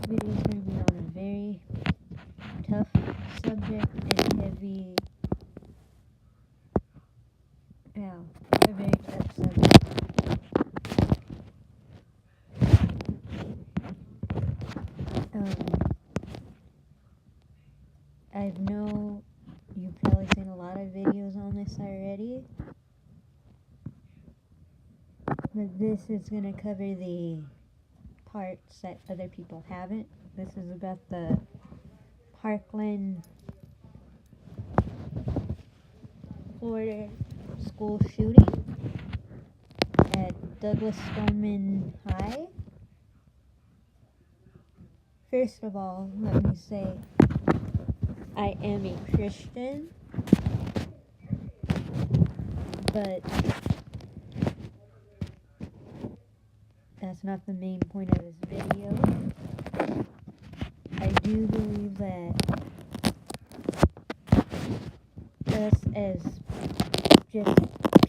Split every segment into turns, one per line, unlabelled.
video is going to be on a very tough subject and heavy. Yeah, a very tough subject. I know you've probably seen a lot of videos on this already, but this is going to cover the parts that other people haven't. This is about the Parkland, Florida school shooting at Douglas Stoneman High. First of all, let me say I am a Christian, but that's not the main point of this video. I do believe that us as just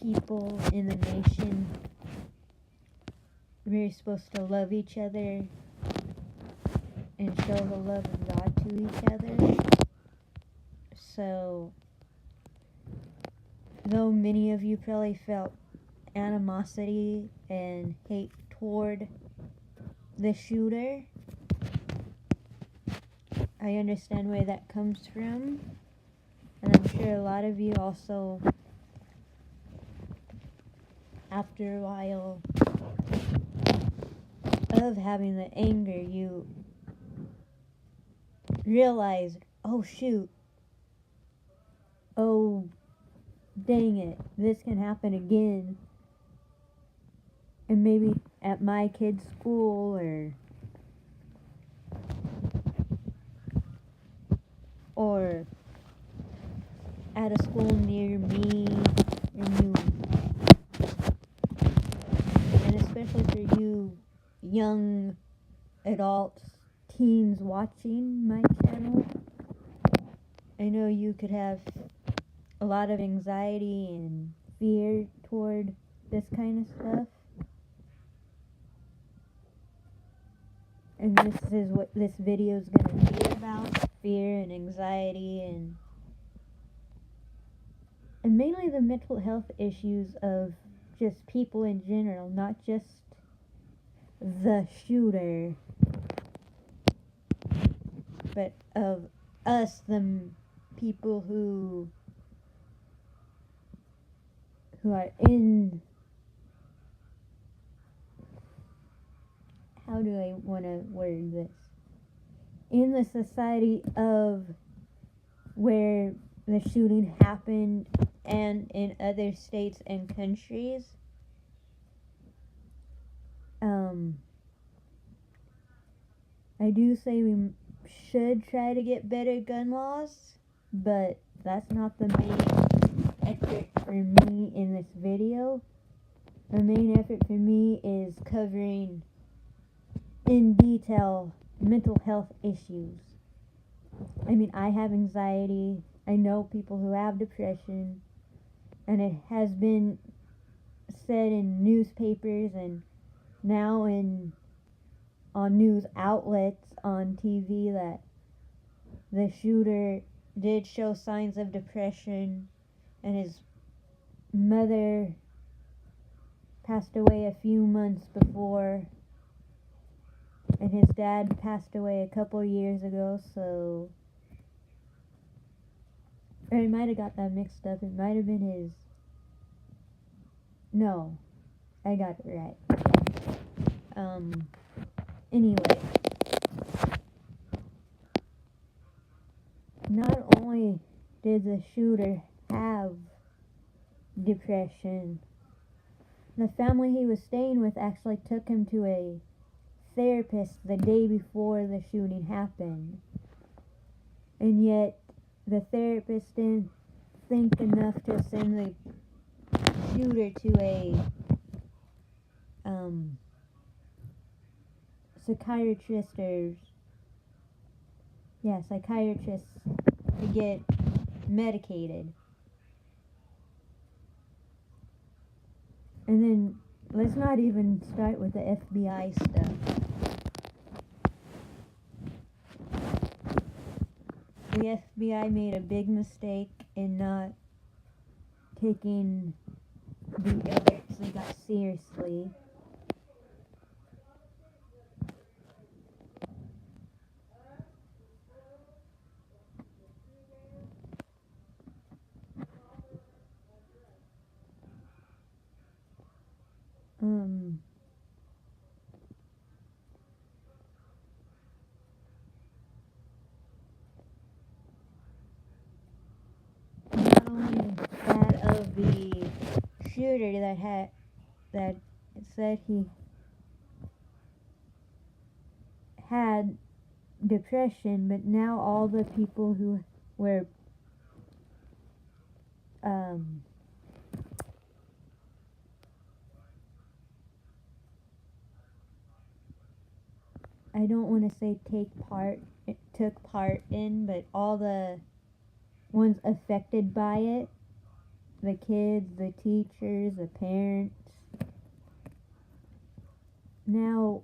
people in the nation, we're supposed to love each other and show the love of God to each other. So, though many of you probably felt animosity and hate toward the shooter, I understand where that comes from, and I'm sure a lot of you also, after a while of having the anger, you realized, oh shoot, oh dang it, this can happen again, and maybe at my kid's school or at a school near me and you, and especially for you young adults, teens watching my channel, I know you could have a lot of anxiety and fear toward this kind of stuff. And this is what this video is going to be about, fear and anxiety and mainly the mental health issues of just people in general, not just the shooter, but of us, the people who are in, how do I want to word this, in the society of where the shooting happened and in other states and countries. I do say we should try to get better gun laws, but that's not the main effort for me in this video. The main effort for me is covering in detail mental health issues. I mean, I have anxiety. I know people who have depression, and it has been said in newspapers and now on news outlets on TV that the shooter did show signs of depression, and his mother passed away a few months before, and his dad passed away a couple years ago, so, or he might have got that mixed up. It might have been his, no, I got it right. Anyway, not only did the shooter have depression, the family he was staying with actually took him to a therapist the day before the shooting happened. And yet, the therapist didn't think enough to send the shooter to a psychiatrist to get medicated. And then, let's not even start with the FBI stuff. the FBI made a big mistake in not taking the alerts they got seriously. Not only that of the shooter that said he had depression, but now all the people who were I don't want to say took part in, but all the ones affected by it, the kids, the teachers, the parents. Now,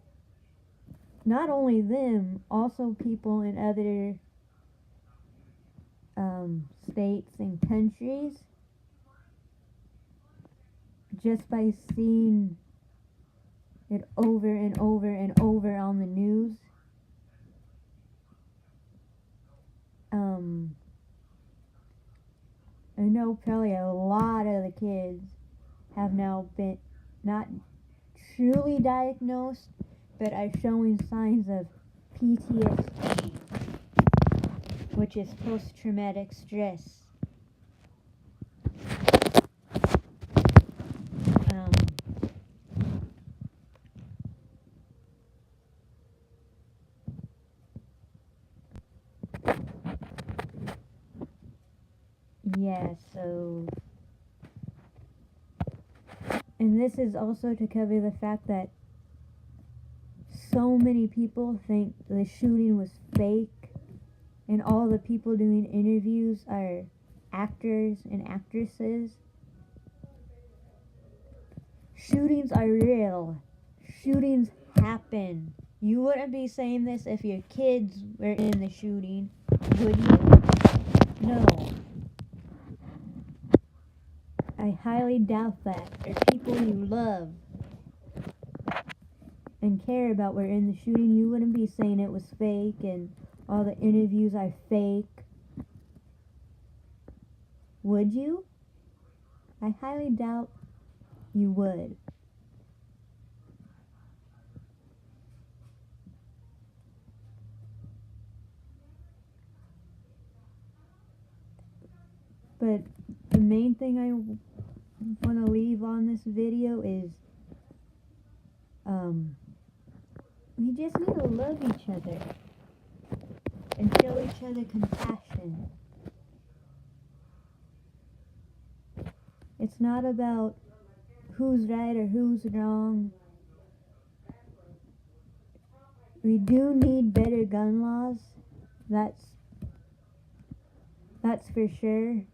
not only them, also people in other states and countries, just by seeing it over and over and over on the news. I know probably a lot of the kids have now been not truly diagnosed, but are showing signs of PTSD, which is post-traumatic stress. Yeah, so, and this is also to cover the fact that so many people think the shooting was fake, and all the people doing interviews are actors and actresses. Shootings are real. Shootings happen. You wouldn't be saying this if your kids were in the shooting, would you? No. I highly doubt that. Or people you love and care about were in the shooting. You wouldn't be saying it was fake and all the interviews are fake. Would you? I highly doubt you would. But the main thing I want to leave on this video is we just need to love each other and show each other compassion. It's not about who's right or who's wrong. We do need better gun laws. That's for sure.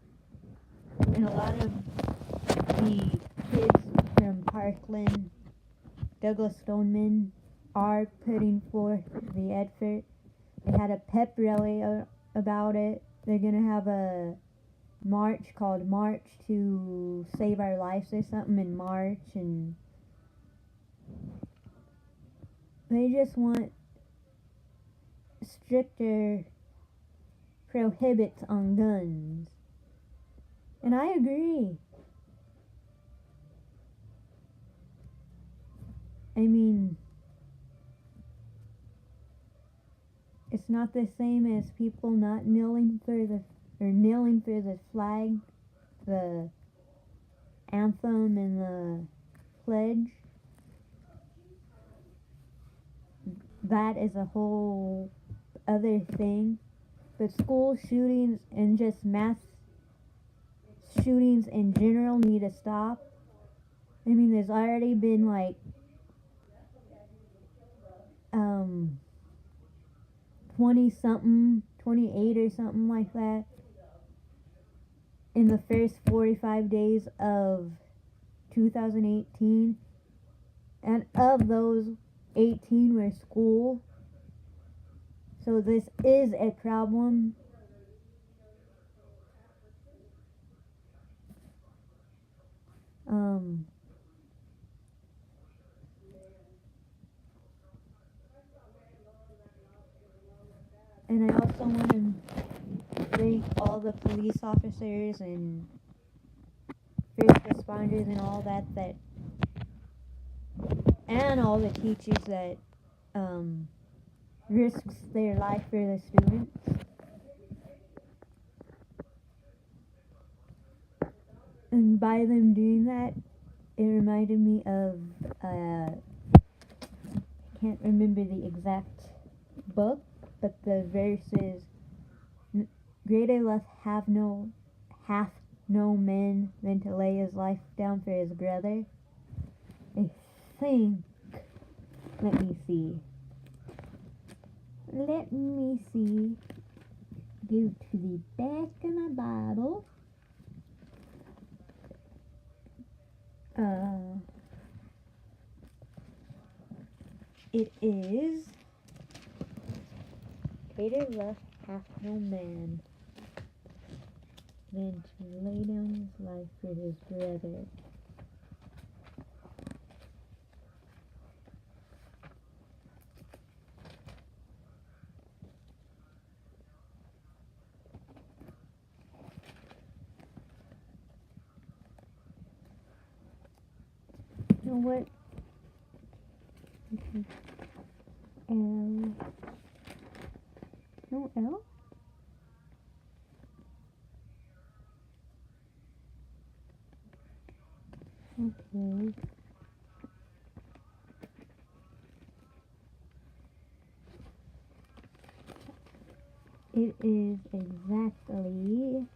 And a lot of the kids from Parkland, Douglas Stoneman, are putting forth the effort. They had a pep rally about it. They're going to have a march called March to Save Our Lives or something in March, and they just want stricter prohibits on guns. And I agree. I mean, it's not the same as people not kneeling for the flag, the anthem, and the pledge. That is a whole other thing. But school shootings and just mass shootings in general need to stop. I mean, there's already been like 20-something, 28 or something like that in the first 45 days of 2018, and of those 18 were school. So this is a problem. And I also want to thank all the police officers and first responders and all that and all the teachers that risks their life for the students. And by them doing that, it reminded me of I can't remember the exact book, but the verse is, "Greater love hath no man than to lay his life down for his brother." I think. Let me see. Go to the back of my Bible. It is, "Greater love hath no man than to lay down his life for his brother." You know what? L. No L? Okay. It is exactly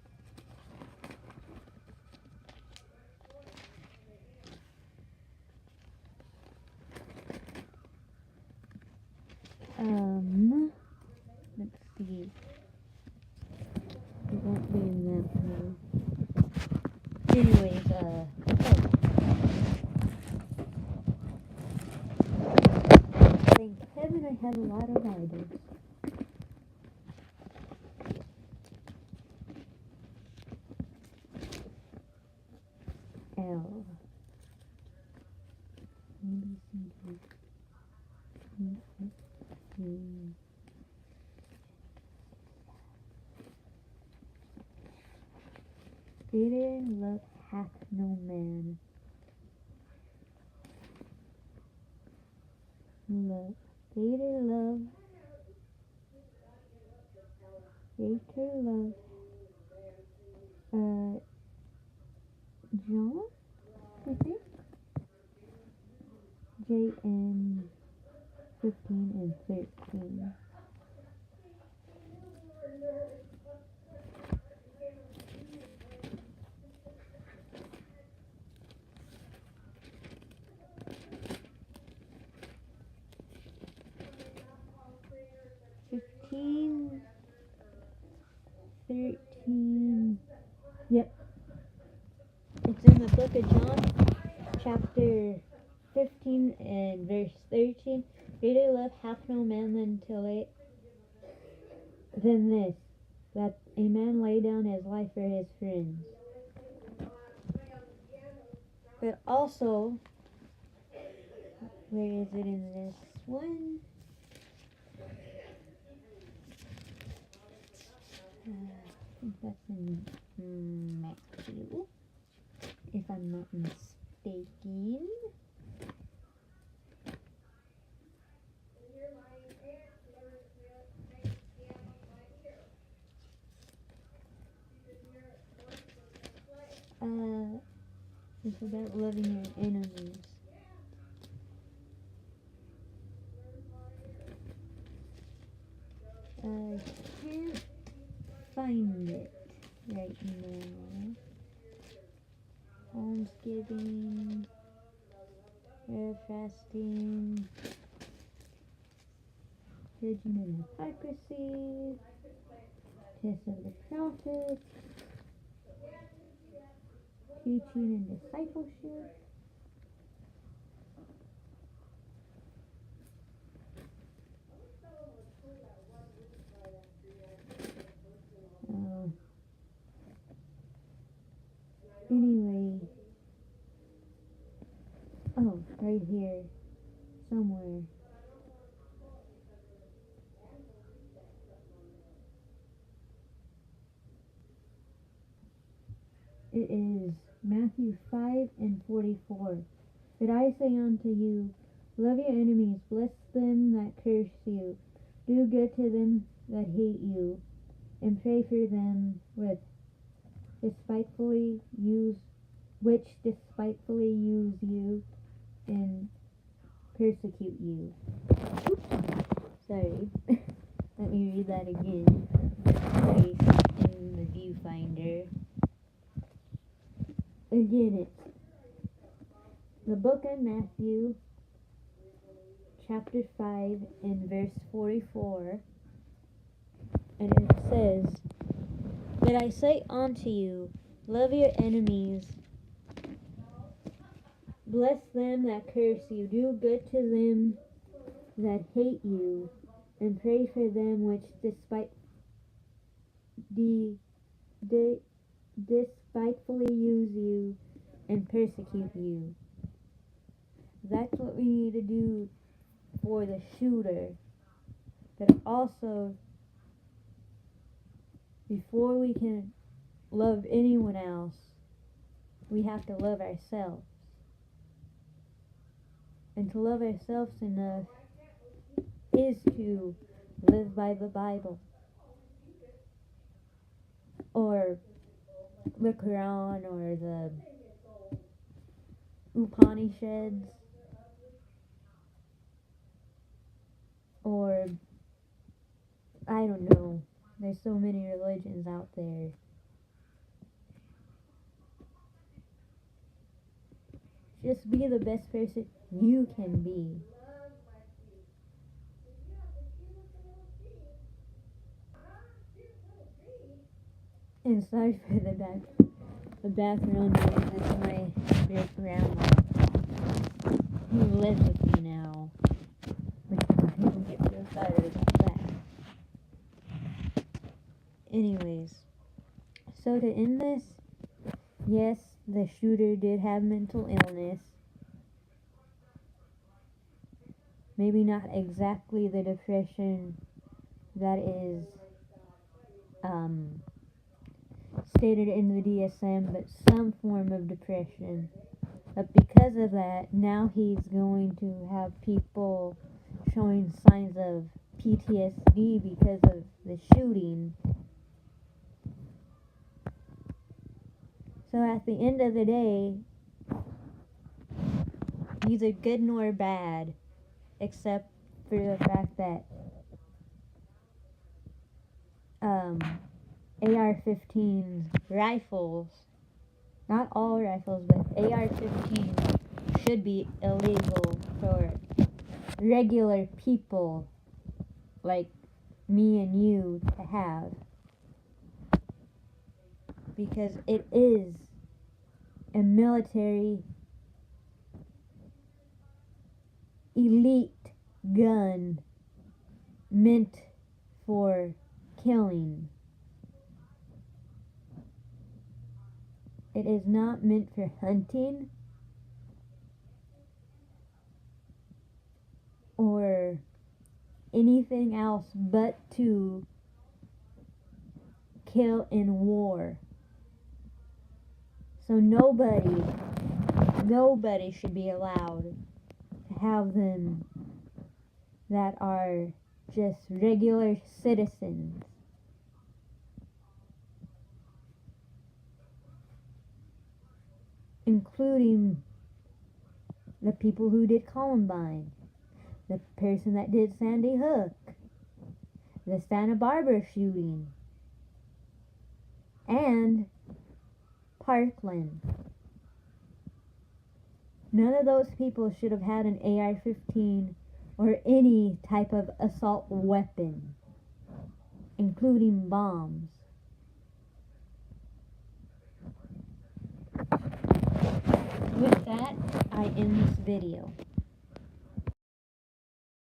let's see. It won't be in that one. Anyways, thank heaven I have a lot of Bibles. L. A, B, C, D, E, F, G. Greater love hath no man. Love. Greater love. John, I think. JN 15 and 13. Fifteen, 13. Yep. It's in the book of John, chapter 15 and verse 13. Greater love hath no man than this, that a man lay down his life for his friends. But also, where is it in this one? I think that's in Matthew, if I'm not mistaken. It's about loving your enemies. I can't find it right now. Almsgiving, prayer, fasting, judging and hypocrisy, test of the prophets, teaching and discipleship. Anyway, right here somewhere. It is Matthew 5:44. But I say unto you, love your enemies, bless them that curse you, do good to them that hate you, and pray for them which despitefully use you and persecute you. Sorry. Let me read that again. Place in the viewfinder. Again, it's the book of Matthew, chapter 5, and verse 44. And it says, But I say unto you, love your enemies, bless them that curse you, do good to them that hate you, and pray for them which despitefully use you and persecute you. That's what we need to do for the shooter. But also, before we can love anyone else, we have to love ourselves. And to love ourselves enough is to live by the Bible, or the Quran, or the Upanishads, or I don't know. There's so many religions out there. Just be the best person you can be. And sorry for the background noise. That's my great grandma who lives with me now. I don't get so excited about that. Anyways, so to end this, yes, the shooter did have mental illness. Maybe not exactly the depression that is stated in the DSM, but some form of depression. But because of that, now he's going to have people showing signs of PTSD because of the shooting. So at the end of the day, neither good nor bad, except for the fact that AR-15 rifles, not all rifles, but AR-15 should be illegal for regular people like me and you to have, because it is a military elite gun meant for killing. It is not meant for hunting or anything else but to kill in war. So nobody should be allowed to have them that are just regular citizens. Including the people who did Columbine, the person that did Sandy Hook, the Santa Barbara shooting, and Parkland. None of those people should have had an AR-15 or any type of assault weapon, including bombs. With that, I end this video.